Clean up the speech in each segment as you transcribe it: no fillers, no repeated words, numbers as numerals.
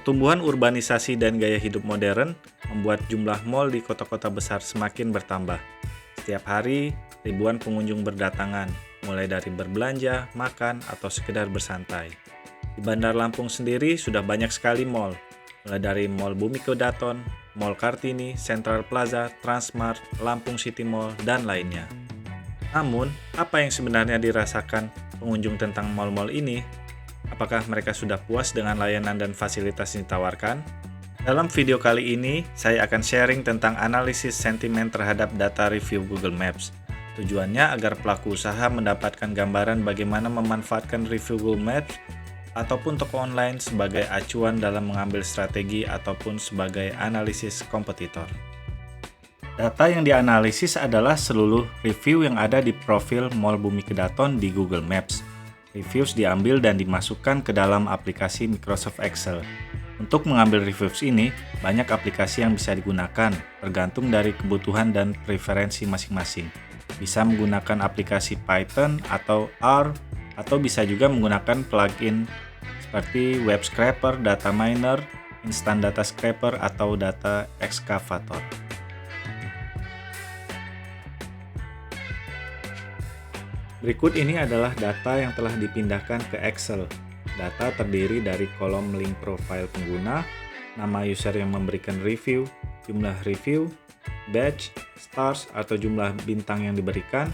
Pertumbuhan urbanisasi dan gaya hidup modern membuat jumlah mal di kota-kota besar semakin bertambah. Setiap hari, ribuan pengunjung berdatangan, mulai dari berbelanja, makan, atau sekedar bersantai. Di Bandar Lampung sendiri sudah banyak sekali mal, mulai dari Mall Bumi Kedaton, Mall Kartini, Central Plaza, Transmart, Lampung City Mall, dan lainnya. Namun, apa yang sebenarnya dirasakan pengunjung tentang mal-mal ini? Apakah mereka sudah puas dengan layanan dan fasilitas yang ditawarkan? Dalam video kali ini, saya akan sharing tentang analisis sentimen terhadap data review Google Maps. Tujuannya agar pelaku usaha mendapatkan gambaran bagaimana memanfaatkan review Google Maps ataupun toko online sebagai acuan dalam mengambil strategi ataupun sebagai analisis kompetitor. Data yang dianalisis adalah seluruh review yang ada di profil Mall Bumi Kedaton di Google Maps. Reviews diambil dan dimasukkan ke dalam aplikasi Microsoft Excel. Untuk mengambil reviews ini, banyak aplikasi yang bisa digunakan, tergantung dari kebutuhan dan preferensi masing-masing. Bisa menggunakan aplikasi Python atau R, atau bisa juga menggunakan plugin seperti Web Scraper, Data Miner, Instant Data Scraper, atau Data Excavator. Berikut ini adalah data yang telah dipindahkan ke Excel. Data terdiri dari kolom link profile pengguna, nama user yang memberikan review, jumlah review, badge, stars atau jumlah bintang yang diberikan,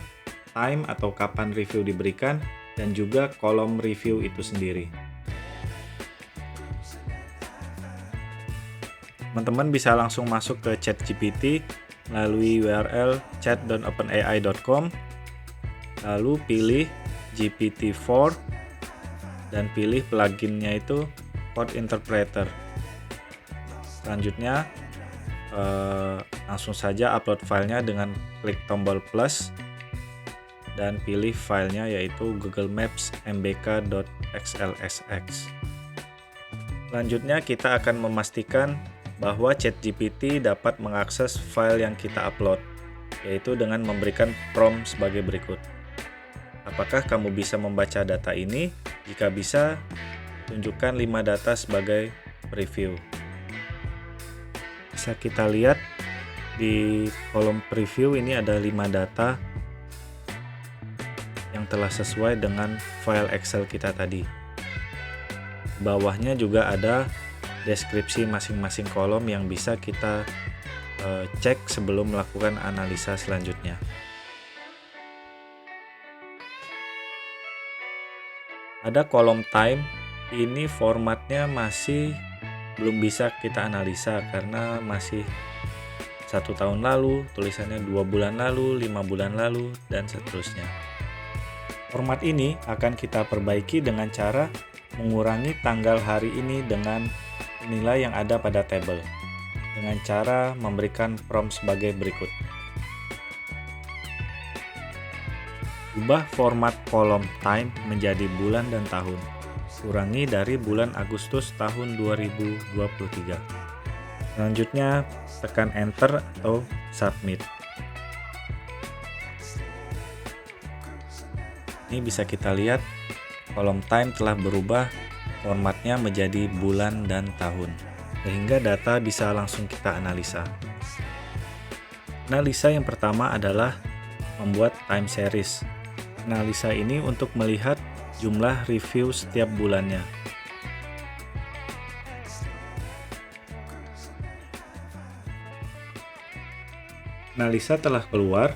time atau kapan review diberikan, dan juga kolom review itu sendiri. Teman-teman bisa langsung masuk ke ChatGPT melalui URL chat.openai.com. Lalu pilih GPT-4 dan pilih pluginnya itu Code Interpreter. Selanjutnya langsung saja upload filenya dengan klik tombol plus dan pilih filenya yaitu Google Maps mbk.xlsx. Selanjutnya kita akan memastikan bahwa ChatGPT dapat mengakses file yang kita upload, yaitu dengan memberikan prompt sebagai berikut. Apakah kamu bisa membaca data ini? Jika bisa, tunjukkan 5 data sebagai preview. Bisa kita lihat di kolom preview ini ada 5 data yang telah sesuai dengan file Excel kita tadi. Di bawahnya juga ada deskripsi masing-masing kolom yang bisa kita cek sebelum melakukan analisa selanjutnya. Ada kolom time, ini formatnya masih belum bisa kita analisa karena masih 1 tahun lalu, tulisannya 2 bulan lalu, 5 bulan lalu, dan seterusnya. Format ini akan kita perbaiki dengan cara mengurangi tanggal hari ini dengan nilai yang ada pada tabel, dengan cara memberikan prompt sebagai berikut. Ubah format kolom time menjadi bulan dan tahun. Kurangi dari bulan Agustus tahun 2023. Selanjutnya, tekan enter atau submit. Ini bisa kita lihat kolom time telah berubah formatnya menjadi bulan dan tahun, sehingga data bisa langsung kita analisa. Analisa yang pertama adalah membuat time series. Analisa ini untuk melihat jumlah review setiap bulannya. Analisa telah keluar,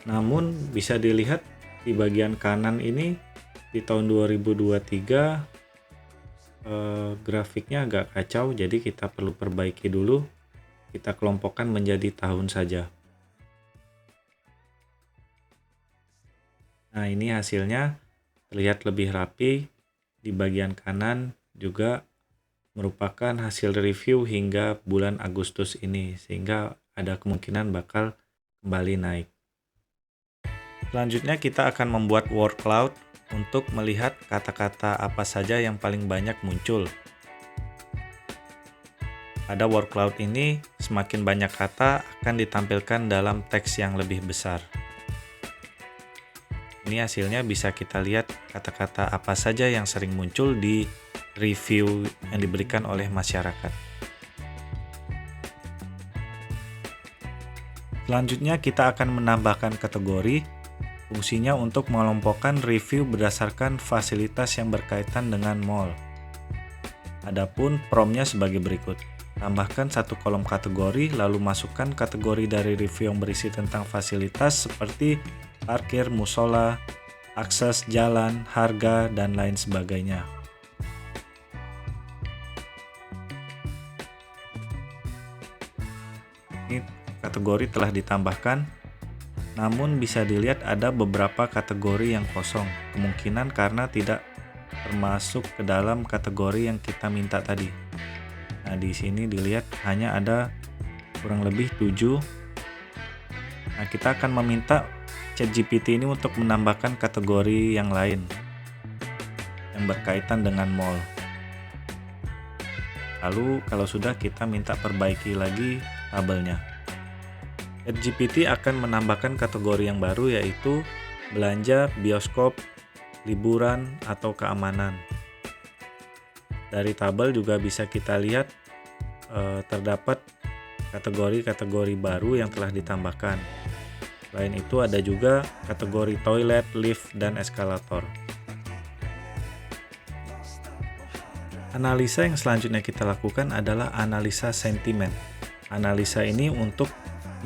namun bisa dilihat di bagian kanan ini di tahun 2023 grafiknya agak kacau, jadi kita perlu perbaiki dulu. Kita kelompokkan menjadi tahun saja. Nah, ini hasilnya terlihat lebih rapi. Di bagian kanan juga merupakan hasil review hingga bulan Agustus ini, sehingga ada kemungkinan bakal kembali naik. Selanjutnya kita akan membuat word cloud untuk melihat kata-kata apa saja yang paling banyak muncul. Pada word cloud ini, semakin banyak kata akan ditampilkan dalam teks yang lebih besar. Ini hasilnya bisa kita lihat kata-kata apa saja yang sering muncul di review yang diberikan oleh masyarakat. Selanjutnya kita akan menambahkan kategori. Fungsinya untuk mengelompokkan review berdasarkan fasilitas yang berkaitan dengan mall. Adapun promnya sebagai berikut. Tambahkan satu kolom kategori, lalu masukkan kategori dari review yang berisi tentang fasilitas seperti parkir, musola, akses jalan, harga, dan lain sebagainya. Ini kategori telah ditambahkan, namun bisa dilihat ada beberapa kategori yang kosong, kemungkinan karena tidak termasuk ke dalam kategori yang kita minta tadi. Nah, di sini dilihat hanya ada kurang lebih 7. Nah, kita akan meminta ChatGPT ini untuk menambahkan kategori yang lain yang berkaitan dengan mall. Lalu kalau sudah, kita minta perbaiki lagi tabelnya. ChatGPT akan menambahkan kategori yang baru, yaitu belanja, bioskop, liburan, atau keamanan. Dari tabel juga bisa kita lihat terdapat kategori-kategori baru yang telah ditambahkan. Selain itu ada juga kategori toilet, lift, dan eskalator. Analisa yang selanjutnya kita lakukan adalah analisa sentimen. Analisa ini untuk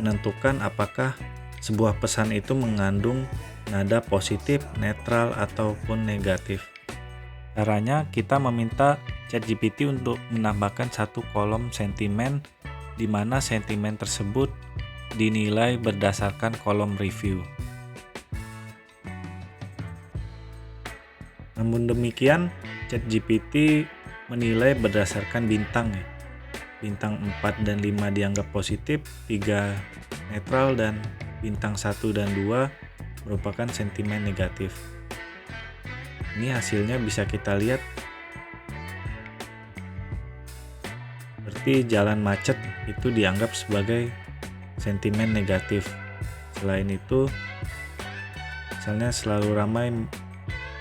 menentukan apakah sebuah pesan itu mengandung nada positif, netral, ataupun negatif. Caranya, kita meminta ChatGPT untuk menambahkan satu kolom sentimen di mana sentimen tersebut dinilai berdasarkan kolom review. Namun demikian, ChatGPT menilai berdasarkan bintang ya. Bintang 4 dan 5 dianggap positif, 3 netral, dan bintang 1 dan 2 merupakan sentimen negatif. Ini hasilnya bisa kita lihat. Seperti jalan macet itu dianggap sebagai sentimen negatif. Selain itu, misalnya selalu ramai,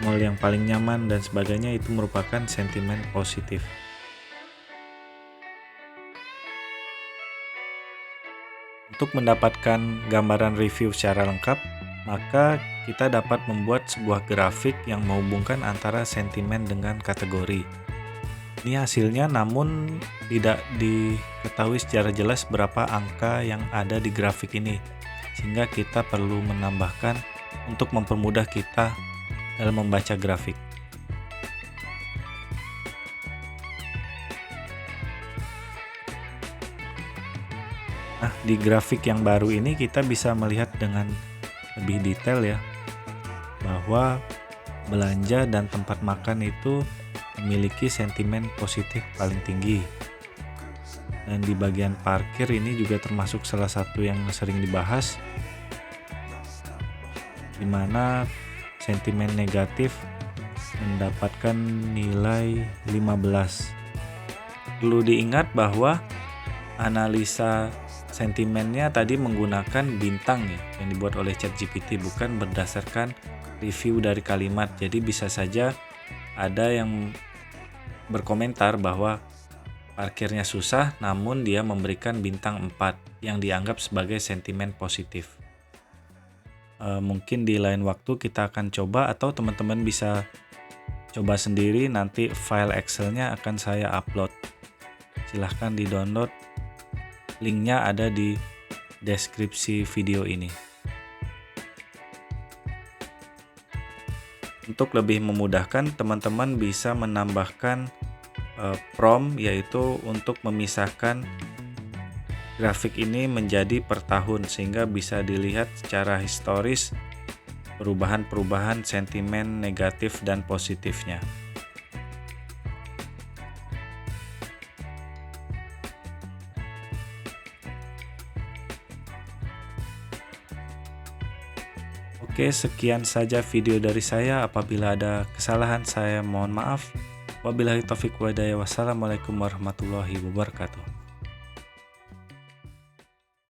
mall yang paling nyaman, dan sebagainya itu merupakan sentimen positif. Untuk mendapatkan gambaran review secara lengkap, maka kita dapat membuat sebuah grafik yang menghubungkan antara sentimen dengan kategori. Ini hasilnya, namun tidak diketahui secara jelas berapa angka yang ada di grafik ini, sehingga kita perlu menambahkan untuk mempermudah kita dalam membaca grafik. Nah, di grafik yang baru ini kita bisa melihat dengan lebih detail ya, bahwa belanja dan tempat makan itu memiliki sentimen positif paling tinggi. Dan di bagian parkir ini juga termasuk salah satu yang sering dibahas, di mana sentimen negatif mendapatkan nilai 15. Perlu diingat bahwa analisa sentimennya tadi menggunakan bintang ya, yang dibuat oleh ChatGPT, bukan berdasarkan review dari kalimat. Jadi bisa saja ada yang berkomentar bahwa parkirnya susah, namun dia memberikan bintang 4 yang dianggap sebagai sentimen positif. Mungkin di lain waktu kita akan coba, atau teman-teman bisa coba sendiri. Nanti file Excelnya akan saya upload. Silahkan di-download. Linknya ada di deskripsi video ini. Untuk lebih memudahkan, teman-teman bisa menambahkan prompt, yaitu untuk memisahkan grafik ini menjadi per tahun, sehingga bisa dilihat secara historis perubahan-perubahan sentimen negatif dan positifnya. Oke, sekian saja video dari saya. Apabila ada kesalahan, saya mohon maaf. Wabillahi taufiq wa hidayah. Wassalamualaikum warahmatullahi wabarakatuh.